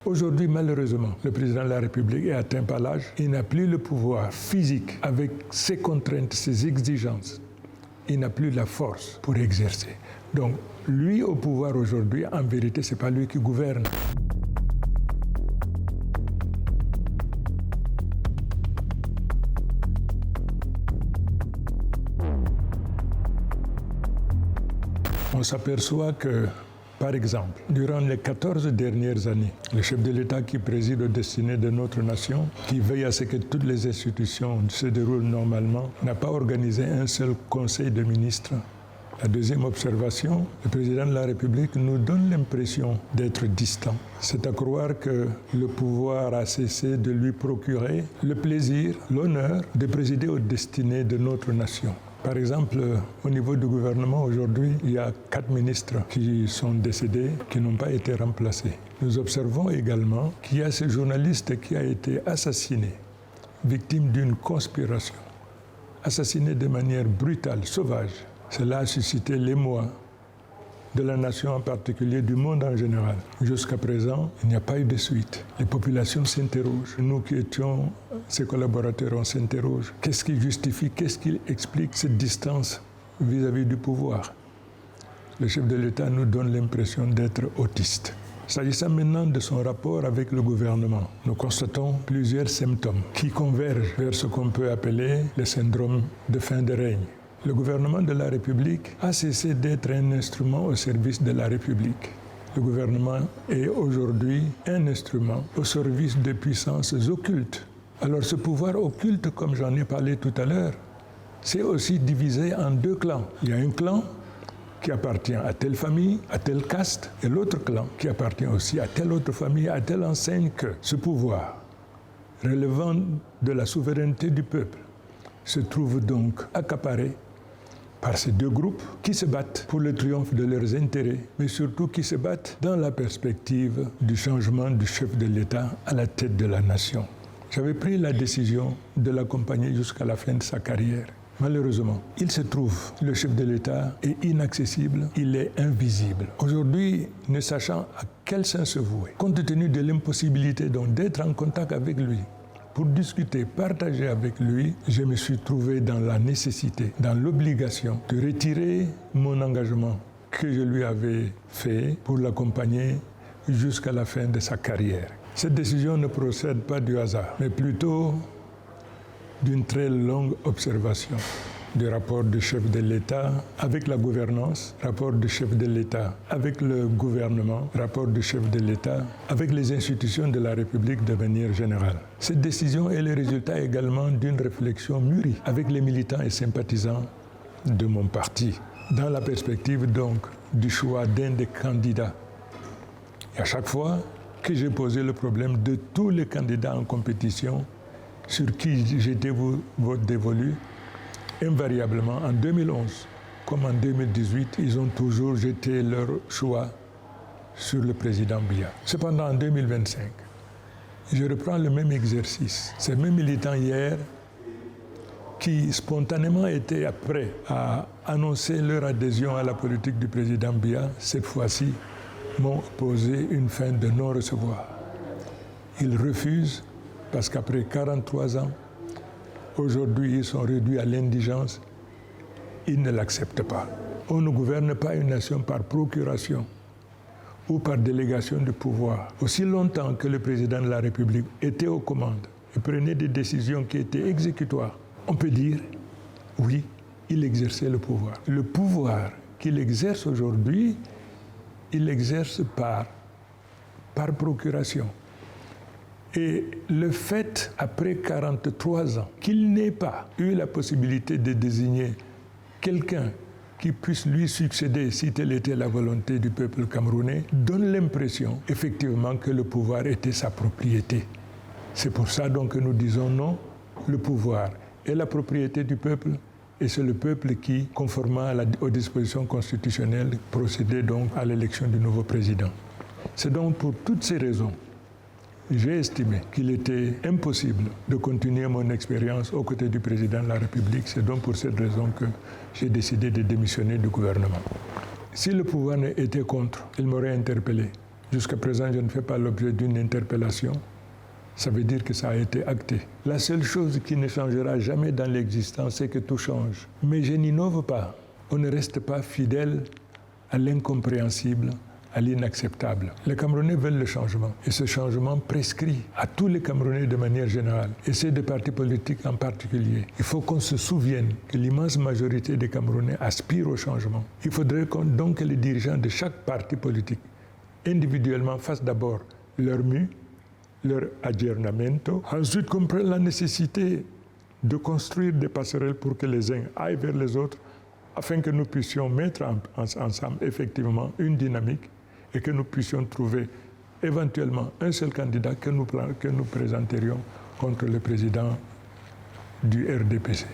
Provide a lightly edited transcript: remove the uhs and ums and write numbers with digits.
Aujourd'hui, malheureusement, le président de la République est atteint par l'âge. Il n'a plus le pouvoir physique avec ses contraintes, ses exigences. Il n'a plus la force pour exercer. Donc, lui au pouvoir aujourd'hui, en vérité, ce n'est pas lui qui gouverne. On s'aperçoit que, par exemple, durant les 14 dernières années, le chef de l'État qui préside aux destinées de notre nation, qui veille à ce que toutes les institutions se déroulent normalement, n'a pas organisé un seul conseil de ministres. La deuxième observation, le président de la République nous donne l'impression d'être distant. C'est à croire que le pouvoir a cessé de lui procurer le plaisir, l'honneur de présider aux destinées de notre nation. Par exemple, au niveau du gouvernement, aujourd'hui, il y a 4 ministres qui sont décédés, qui n'ont pas été remplacés. Nous observons également qu'il y a ce journaliste qui a été assassiné, victime d'une conspiration, assassiné de manière brutale, sauvage. Cela a suscité l'émoi de la nation en particulier, du monde en général. Jusqu'à présent, il n'y a pas eu de suite. Les populations s'interrogent. Nous qui étions ses collaborateurs, on s'interroge. Qu'est-ce qui justifie, qu'est-ce qui explique cette distance vis-à-vis du pouvoir? Le chef de l'État nous donne l'impression d'être autiste. S'agissant maintenant de son rapport avec le gouvernement, nous constatons plusieurs symptômes qui convergent vers ce qu'on peut appeler le syndrome de fin de règne. Le gouvernement de la République a cessé d'être un instrument au service de la République. Le gouvernement est aujourd'hui un instrument au service de puissances occultes. Alors ce pouvoir occulte, comme j'en ai parlé tout à l'heure, c'est aussi divisé en 2 clans. Il y a un clan qui appartient à telle famille, à telle caste, et l'autre clan qui appartient aussi à telle autre famille, à telle enseigne que ce pouvoir, relevant de la souveraineté du peuple, se trouve donc accaparé par ces 2 groupes qui se battent pour le triomphe de leurs intérêts, mais surtout qui se battent dans la perspective du changement du chef de l'État à la tête de la nation. J'avais pris la décision de l'accompagner jusqu'à la fin de sa carrière. Malheureusement, il se trouve, le chef de l'État est inaccessible, il est invisible. Aujourd'hui, ne sachant à quel sens se vouer, compte tenu de l'impossibilité donc d'être en contact avec lui, pour discuter, partager avec lui, je me suis trouvé dans la nécessité, dans l'obligation de retirer mon engagement que je lui avais fait pour l'accompagner jusqu'à la fin de sa carrière. Cette décision ne procède pas du hasard, mais plutôt d'une très longue observation du rapport du chef de l'État avec la gouvernance, rapport du chef de l'État avec le gouvernement, rapport du chef de l'État avec les institutions de la République de manière générale. Cette décision est le résultat également d'une réflexion mûrie avec les militants et sympathisants de mon parti, dans la perspective donc du choix d'un des candidats. Et à chaque fois que j'ai posé le problème de tous les candidats en compétition sur qui j'étais dévolu, invariablement, en 2011 comme en 2018, ils ont toujours jeté leur choix sur le président Biya. Cependant, en 2025, je reprends le même exercice. Ces mêmes militants hier qui spontanément étaient prêts à annoncer leur adhésion à la politique du président Biya, cette fois-ci, m'ont posé une fin de non-recevoir. Ils refusent parce qu'après 43 ans, aujourd'hui, ils sont réduits à l'indigence. Ils ne l'acceptent pas. On ne gouverne pas une nation par procuration ou par délégation de pouvoir. Aussi longtemps que le président de la République était aux commandes et prenait des décisions qui étaient exécutoires, on peut dire, oui, il exerçait le pouvoir. Le pouvoir qu'il exerce aujourd'hui, il l'exerce par procuration. Et le fait, après 43 ans, qu'il n'ait pas eu la possibilité de désigner quelqu'un qui puisse lui succéder si telle était la volonté du peuple camerounais, donne l'impression, effectivement, que le pouvoir était sa propriété. C'est pour ça donc que nous disons non, le pouvoir est la propriété du peuple et c'est le peuple qui, conformément aux dispositions constitutionnelles, procédait donc à l'élection du nouveau président. C'est donc pour toutes ces raisons j'ai estimé qu'il était impossible de continuer mon expérience aux côtés du président de la République. C'est donc pour cette raison que j'ai décidé de démissionner du gouvernement. Si le pouvoir était contre, il m'aurait interpellé. Jusqu'à présent, je ne fais pas l'objet d'une interpellation. Ça veut dire que ça a été acté. La seule chose qui ne changera jamais dans l'existence, c'est que tout change. Mais je n'innove pas. On ne reste pas fidèle à l'incompréhensible, à l'inacceptable. Les Camerounais veulent le changement. Et ce changement prescrit à tous les Camerounais de manière générale, et ces deux partis politiques en particulier. Il faut qu'on se souvienne que l'immense majorité des Camerounais aspirent au changement. Il faudrait donc que les dirigeants de chaque parti politique, individuellement, fassent d'abord leur mieux, leur aggiornamento, ensuite comprennent la nécessité de construire des passerelles pour que les uns aillent vers les autres, afin que nous puissions mettre ensemble effectivement une dynamique et que nous puissions trouver éventuellement un seul candidat que nous présenterions contre le président du RDPC.